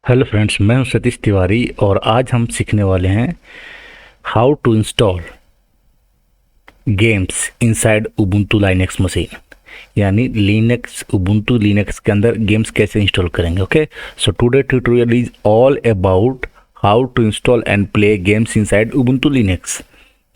Hello friends, मैं हूं सतीश तिवारी और आज हम सीखने वाले हैं how to install games inside Ubuntu Linux machine. यानी लिनक्स उबुंटू लिनक्स के अंदर गेम्स कैसे इंस्टॉल करेंगे। Okay, so today tutorial is all about how to install and play games inside Ubuntu Linux.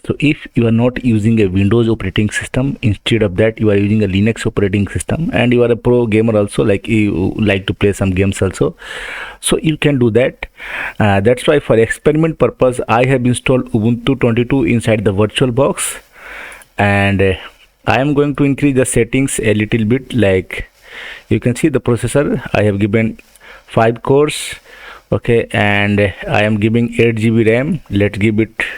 So if you are not using a Windows operating system, instead of that you are using a Linux operating system, and you are a pro gamer also, like you like to play some games also, so you can do that. That's why for experiment purpose I have installed Ubuntu 22 inside the virtual box, and I am going to increase the settings a little bit. Like you can see the processor I have given 5 cores. Okay, and I am giving 8 GB RAM. Let's give it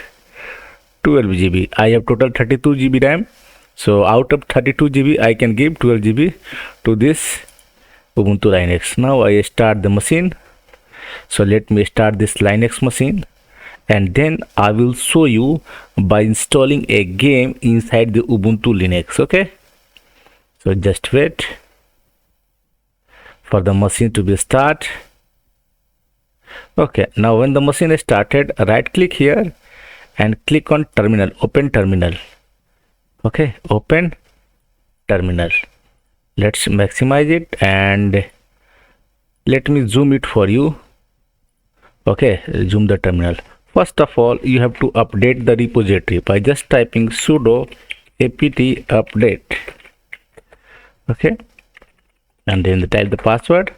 12 GB. I have total 32 GB RAM, so out of 32 GB I can give 12 GB to this Ubuntu Linux. Now I start the machine. So let me start this Linux machine, and then I will show you by installing a game inside the Ubuntu Linux. Okay, so just wait for the machine to be start. Okay, now when the machine is started, right click here and click on terminal, open terminal. Okay, open terminal. Let's maximize it and let me zoom it for you. Okay, zoom the terminal. First of all, you have to update the repository by just typing sudo apt update. Okay, and then type the password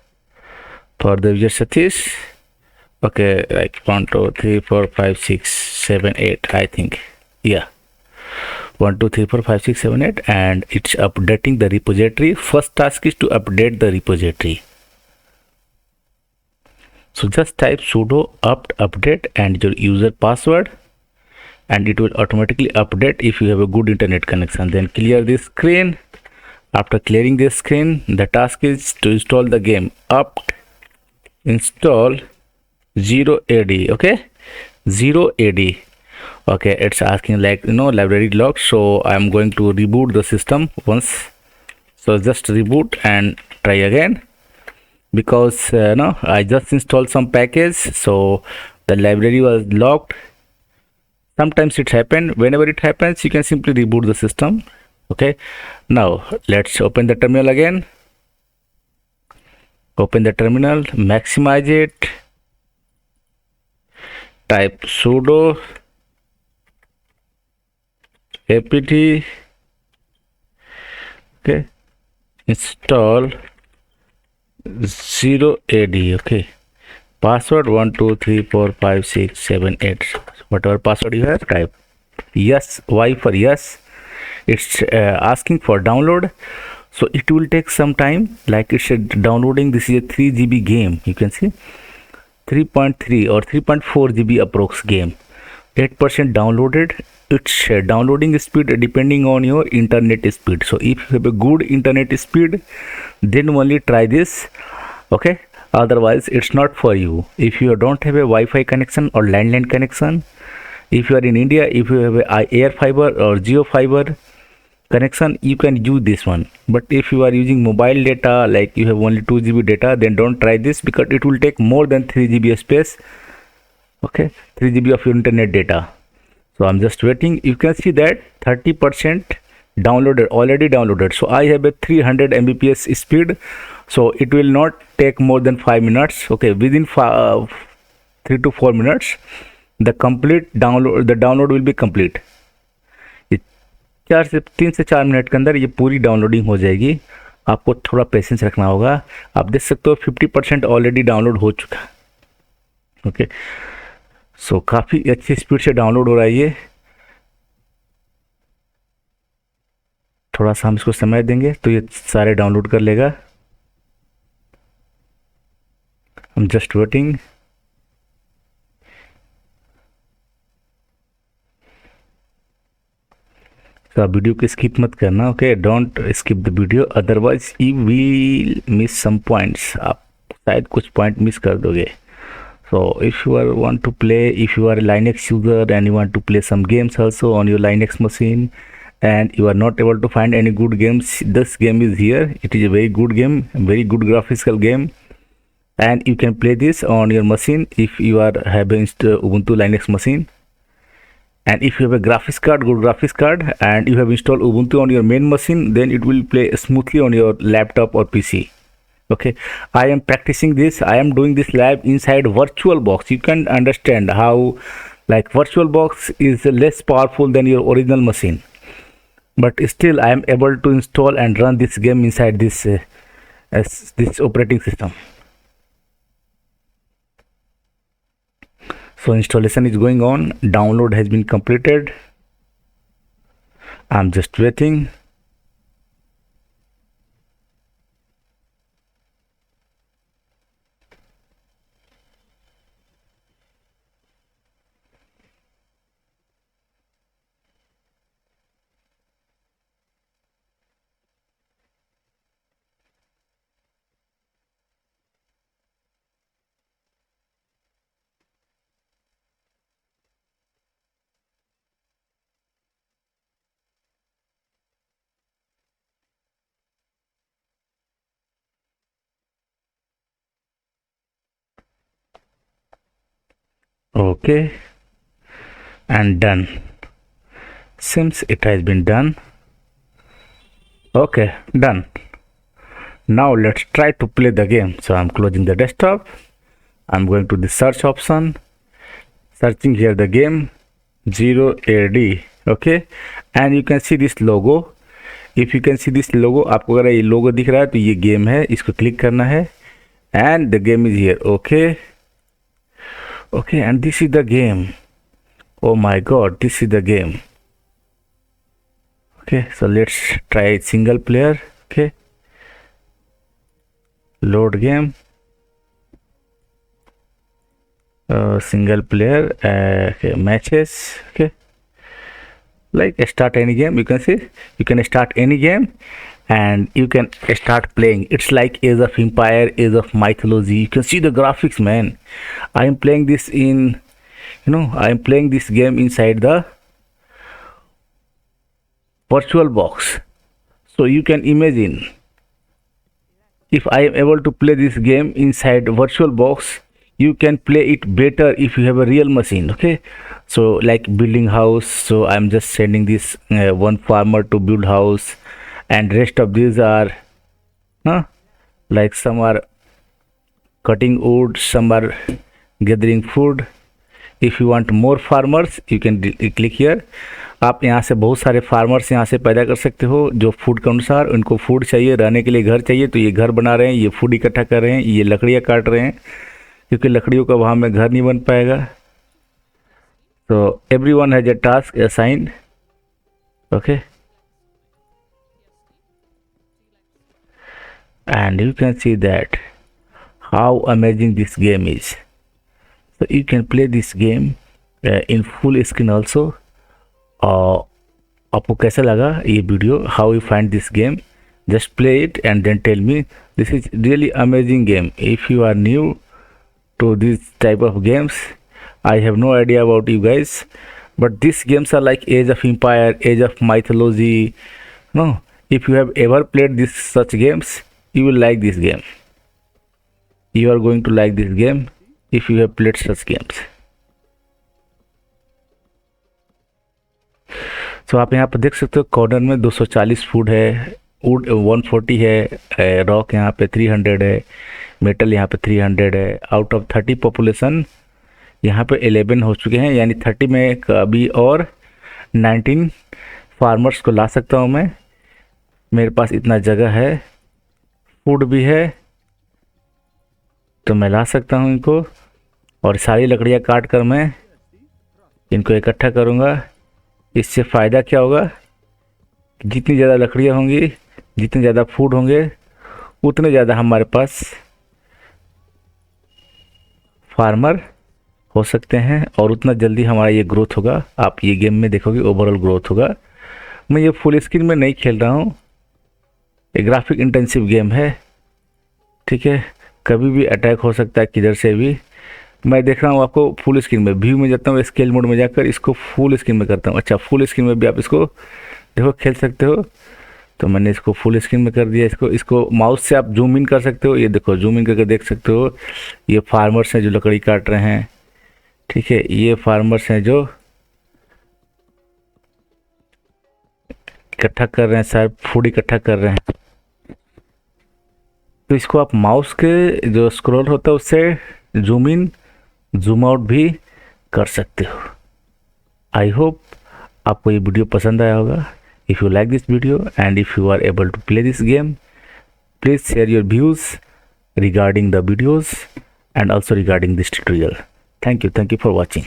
for the user Satish. Okay, like 1 2 3 4 5 6 7 8, I think. Yeah, 1 2 3 4 5 6 7 8, and it's updating the repository. First task is to update the repository. So just type sudo apt update and your user password, and it will automatically update if you have a good internet connection. Then clear this screen. After clearing this screen, the task is to install the game. Apt install 0AD. Okay, 0AD. Okay, it's asking like library log, so I'm going to reboot the system once. So just reboot and try again, because no, I just installed some package, so the library was locked. Sometimes it happened. Whenever it happens, you can simply reboot the system. Okay, now let's open the terminal again. Open the terminal, maximize it, type sudo apt, okay, install 0AD. Okay, password 1 2 3 4 5 6 7 8, whatever password you have, type yes. Y for yes. It's asking for download, so it will take some time. Like it's downloading. This is a 3 GB game. You can see 3.3 or 3.4 GB approx game. 8% downloaded. It's downloading speed depending on your internet speed. So if you have a good internet speed, then only try this. Okay, otherwise it's not for you. If you don't have a Wi-Fi connection or landline connection, if you are in India, if you have a air fiber or geo fiber connection, you can use this one. But if you are using mobile data, like you have only 2 GB data, then don't try this, because it will take more than 3 GB space. Okay, 3 GB of your internet data. So I'm just waiting. You can see that 30% downloaded, already downloaded. So I have a 300 Mbps speed, so it will not take more than 5 minutes. Okay, within 3 to 4 minutes the download will be complete. 3 से 4 minute के अंदर ये पूरी downloading हो जाएगी. आपको थोड़ा patience रखना होगा. आप देख सकते हो 50% ऑलरेडी डाउनलोड हो चुका है. ओके, सो काफ़ी अच्छी स्पीड से डाउनलोड हो रहा है ये. थोड़ा सा हम इसको समय देंगे तो ये सारे डाउनलोड कर लेगा. I'm just waiting. तो आप वीडियो को स्किप मत करना. Okay, don't skip the video, otherwise you will miss some points. आप शायद कुछ पॉइंट मिस कर दोगे. So if you are want to play, if you are a Linux user and you want to play some games also on your Linux machine, and you are not able to find any good games, this game is here. It is a very good game, very good graphical game. and you can play this on your machine if you are having Ubuntu Linux machine. And if you have a graphics card, good graphics card, and you have installed Ubuntu on your main machine, then it will play smoothly on your laptop or PC. Okay, I am practicing this. I am doing this live inside VirtualBox. You can understand how like VirtualBox is less powerful than your original machine, but still I am able to install and run this game inside this operating system. So installation is going on. Download has been completed. I'm just waiting. Okay, and done. Seems it has been done. Okay, done. Now let's try to play the game. So I'm closing the desktop. I'm going to the search option, searching here the game 0AD. Okay, and you can see this logo. If you can see this logo, आपको अगर ये logo दिख रहा है तो ये game है, इसको click करना है, and the game is here. Okay, and this is the game. Oh my god, this is the game. Okay, so let's try single player. Okay, load game. Single player. Okay, matches. Okay, like start any game. You can see you can start any game and you can start playing. It's like Age of Empire, Age of Mythology. You can see the graphics, man. I am playing this in, I am playing this game inside the VirtualBox. So you can imagine if I am able to play this game inside VirtualBox, you can play it better if you have a real machine. Okay, so like building house. So I'm just sending this one farmer to build house, and rest of these are like some are cutting wood, some are gathering food. If you want more farmers, you can click here. आप यहाँ से बहुत सारे farmers यहाँ से पैदा कर सकते हो जो फूड के अनुसार, उनको फूड चाहिए, रहने के लिए घर चाहिए, तो ये घर बना रहे हैं, ये फूड इकट्ठा कर रहे हैं, ये लकड़ियाँ काट रहे हैं क्योंकि लकड़ियों का वहाँ में घर नहीं बन पाएगा. तो everyone has a task assigned. Okay, and you can see that how amazing this game is. So you can play this game in full screen also. आपको कैसा लगा ये video, how you find this game? Just play it and then tell me. This is really amazing game. If you are new to this type of games, I have no idea about you guys, but these games are like Age of Empire, Age of Mythology. No, if you have ever played this such games, you will like this game. You are going to like this game if you have played such games. तो आप यहाँ पर देख सकते हो corner में 240 food है, would 140 है, रॉक यहाँ पे 300 है, मेटल यहाँ पे 300 है. आउट ऑफ 30 पॉपुलेशन यहाँ पे 11 हो चुके हैं, यानी 30 में अभी और 19 फार्मर्स को ला सकता हूँ मैं. मेरे पास इतना जगह है, फूड भी है, तो मैं ला सकता हूँ इनको. और सारी लकड़ियाँ काट कर मैं इनको इकट्ठा करूँगा. इससे फ़ायदा क्या होगा, जितनी ज़्यादा लकड़ियाँ होंगी, जितने ज़्यादा फूड होंगे, उतने ज़्यादा हमारे पास फार्मर हो सकते हैं और उतना जल्दी हमारा ये ग्रोथ होगा. आप ये गेम में देखोगे ओवरऑल ग्रोथ होगा. मैं ये फुल स्क्रीन में नहीं खेल रहा हूँ, ये ग्राफिक इंटेंसिव गेम है. ठीक है, कभी भी अटैक हो सकता है किधर से भी. मैं देख रहा हूँ आपको फुल स्क्रीन में, व्यू में जाता हूँ, स्केल मोड में जाकर इसको फुल स्क्रीन में करता हूँ. अच्छा, फुल स्क्रीन में भी आप इसको देखो खेल सकते हो. तो मैंने इसको फुल स्क्रीन में कर दिया। इसको माउस से आप जूम इन कर सकते हो। ये देखो जूम इन करके देख सकते हो, ये फार्मर्स हैं जो लकड़ी काट रहे हैं, ठीक है। ये फार्मर्स हैं जो इकट्ठा कर रहे हैं, शायद फूड इकट्ठा कर रहे हैं। तो इसको आप माउस के जो स्क्रॉल होता है उससे जूम इन जूम आउट भी कर सकते हो। आई होप आपको ये वीडियो पसंद आया होगा। If you like this video and if you are able to play this game, please share your views regarding the videos and also regarding this tutorial. Thank you for watching.